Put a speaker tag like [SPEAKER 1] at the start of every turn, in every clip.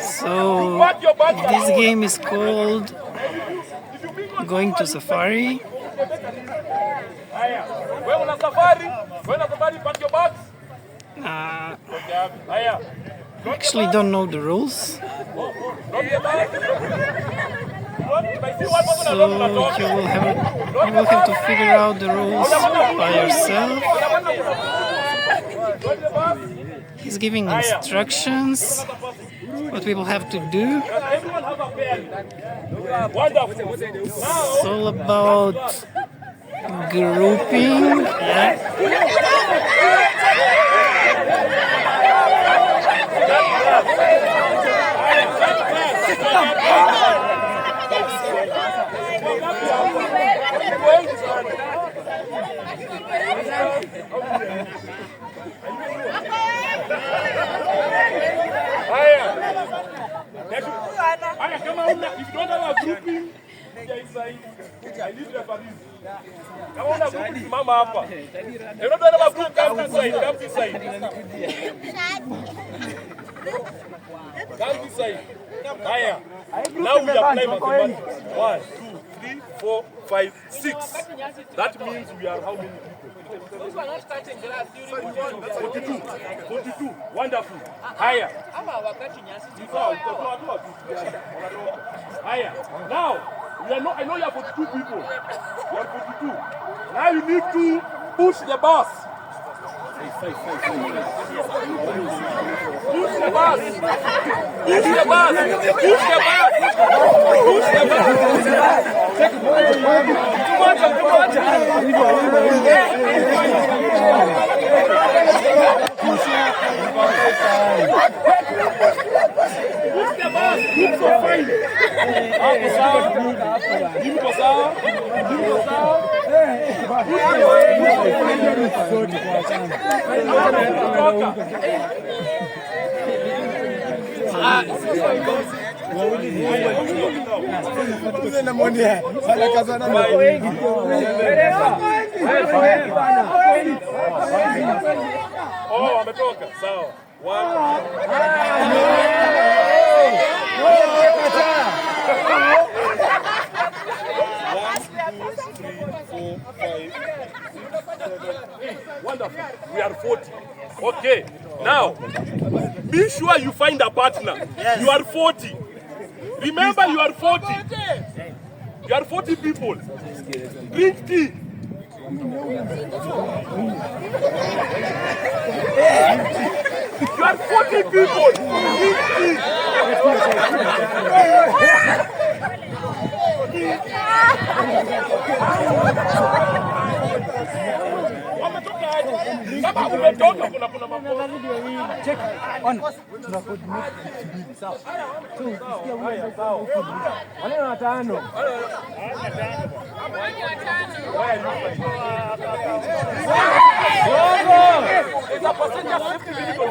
[SPEAKER 1] So this game is called Going to Safari. Actually don't know the rules. So you will have to figure out the rules by yourself. He's giving instructions what we will have to do. It's all about grouping.
[SPEAKER 2] If you don't have a grouping, I need referees. Come on, group mama hapa. If you don't have a group, come this side. Come this side. Come this side. Haya. Now we apply mathematics. 1, 2, 3, 4, 5, 6. That means we are how many people? 42. 42. Wonderful. Higher. Higher. Now, I know you are 42 people. You are 42. Now you need to push the bus. Push the bus. Push the bus. Push the bus. Push the Oh, ametoka. Sawa. 1 Wonderful. We are 40. Okay. Now, be sure you find a partner. Yes. You are 40. Remember, you are 40. You are 40 people. Drink tea. You are 40 people. Drink tea. Kama umetoka kuna mambo. Check on. Sawa. So ukisikia wewe sawa. Wale ni watano. It's a percentage of 50 people.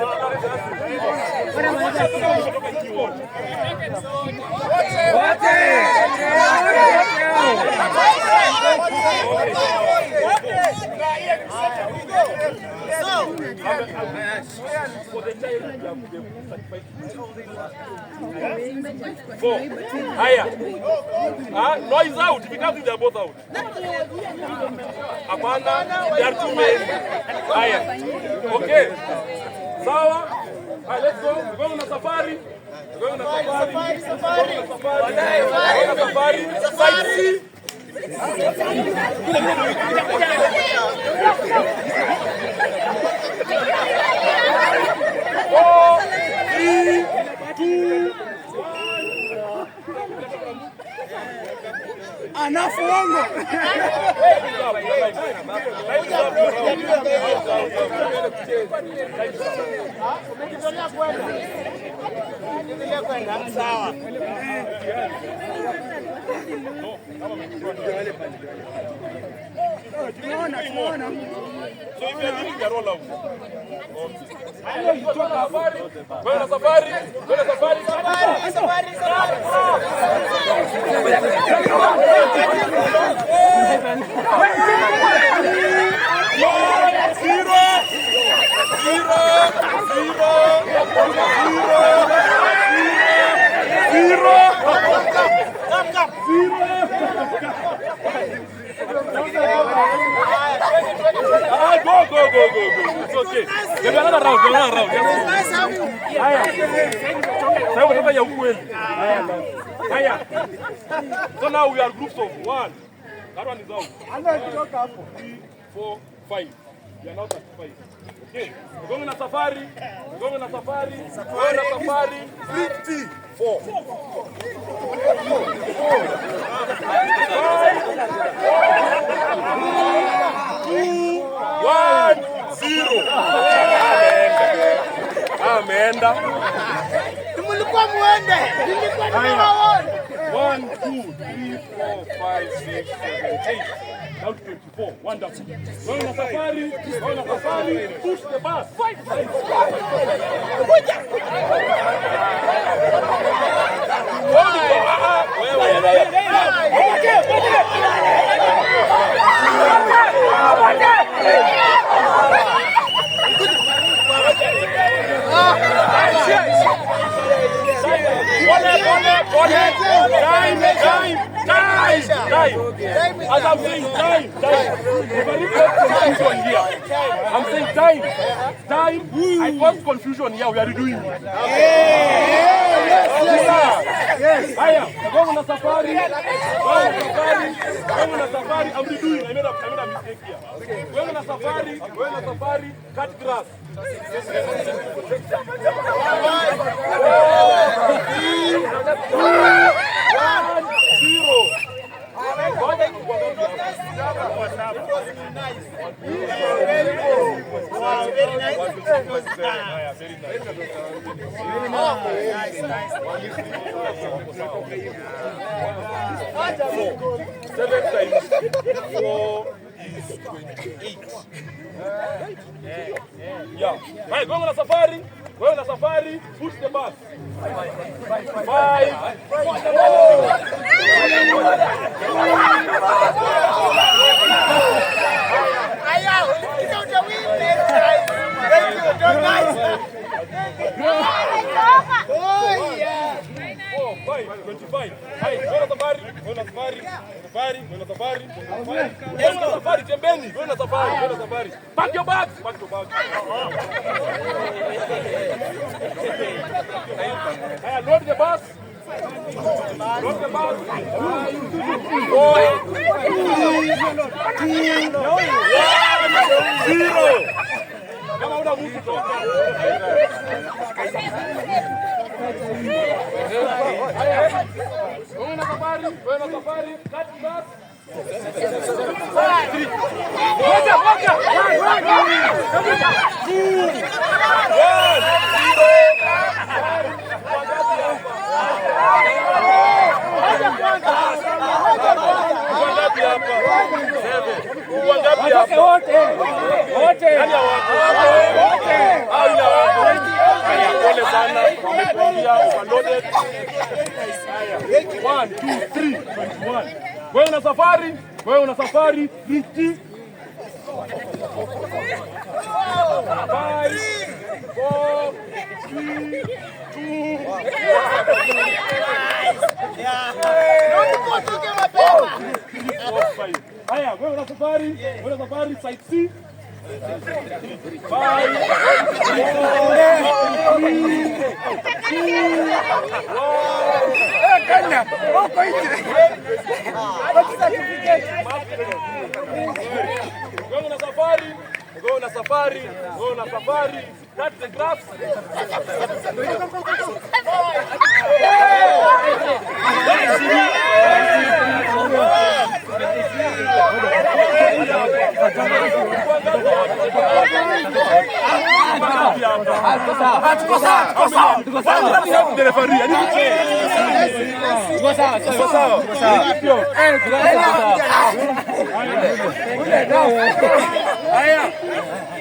[SPEAKER 2] Four. Higher. Noise out. If you can't do, they're both out. Apana, they are too many. Higher. Okay. Sawa. Let's go. We're going on a safari. We're going on a safari. Safari. Sightsee. 4, 3, 2, 1. Anafuongo. Sawa. Tunaona. So if you're leaving, you're all out. Safari. Zero. It's okay. There's another round. So now we are groups of 1. That one is out. 3, 4, 5. We are now 35. Okay. We're going on a safari. 54. 1, 0. Ameenda. 1, 2, 3, 4, 5, 6, 7, 8. Now to 24. Wonderful. Going on safari. Push the bus. Time. As I'm saying time. I'm saying time. I want confusion here. We are doing it. Yes. Going on a safari. I'm redoing. I made a mistake here. Going on a safari. Cut grass. 7 times 4 is 28. Yeah. Right, going on a safari. Push the bus. 5. Pack your bags. Load the bus. 0. Kama una mtu toka. Una safari, cut bus. One, 2, 3, 21. Wewe una safari, 50. 5, 4, 3, 2. Haya, wewe una safari, side C. 5, 4, 3, 2, 1. Safari. Cut the graphs.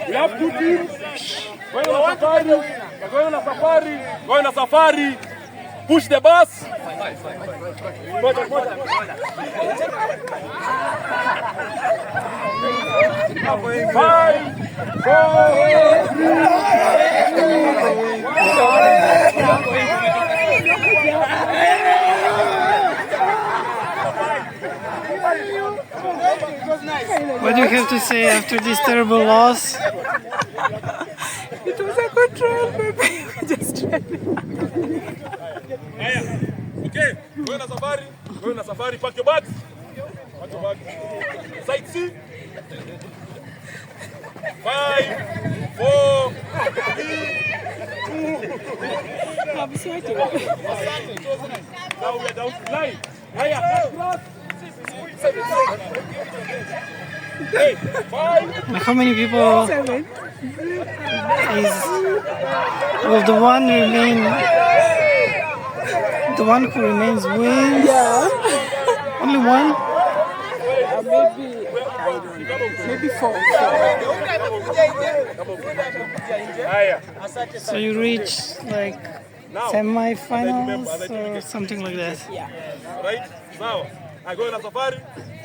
[SPEAKER 2] We have 2 teams. Going on a safari. Push the bus. 5, 4, 3, 2, 1.
[SPEAKER 1] What do you have to say after this terrible loss?
[SPEAKER 3] It was a control, baby. We just tried.
[SPEAKER 2] Okay, go na safari. Go na safari. Pack your bags. Pack your bags. Side C. 5, 4, 3, 2.
[SPEAKER 3] I'm sweating.
[SPEAKER 2] Now we are down to 9. Higher. Hey, 5.
[SPEAKER 1] How many people
[SPEAKER 3] 7.
[SPEAKER 1] will the one remain? The one who remains wins?
[SPEAKER 3] Yeah.
[SPEAKER 1] Only one?
[SPEAKER 3] Maybe 4.
[SPEAKER 2] Higher.
[SPEAKER 1] So you reach like semi-finals or something like that?
[SPEAKER 3] Yeah.
[SPEAKER 2] Right? Now, I go in a safari.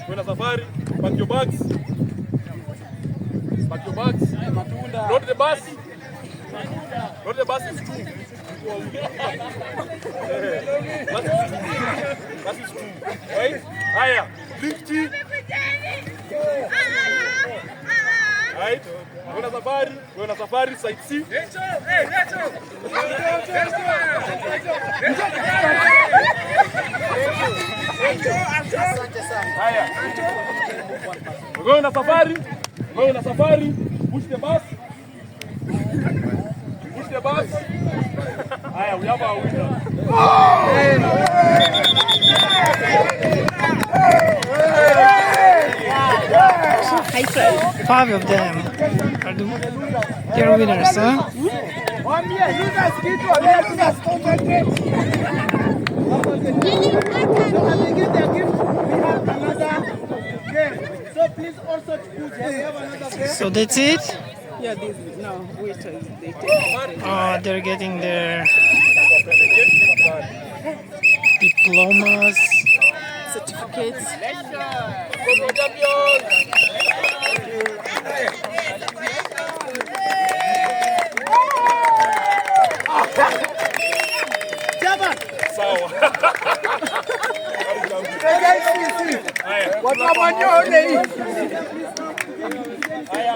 [SPEAKER 2] Go in a safari. Pack your bags. Pack your bags. Load the bus. Load the bus is 2. That is 2. Right? Higher. Drink tea. Right? Go in a safari. Go in a safari. Side C. Haya. We're going on safari. Going on safari. Push the bus. Push the bus. Haya, we have our winner.
[SPEAKER 1] 5 of them are your winners, huh?
[SPEAKER 4] So please also choose. We have another game.
[SPEAKER 1] So that's it?
[SPEAKER 3] Yeah, this no, wait, they take.
[SPEAKER 1] Oh, they're getting their diplomas.
[SPEAKER 3] Certificates.
[SPEAKER 4] What happened your day?
[SPEAKER 2] Haya.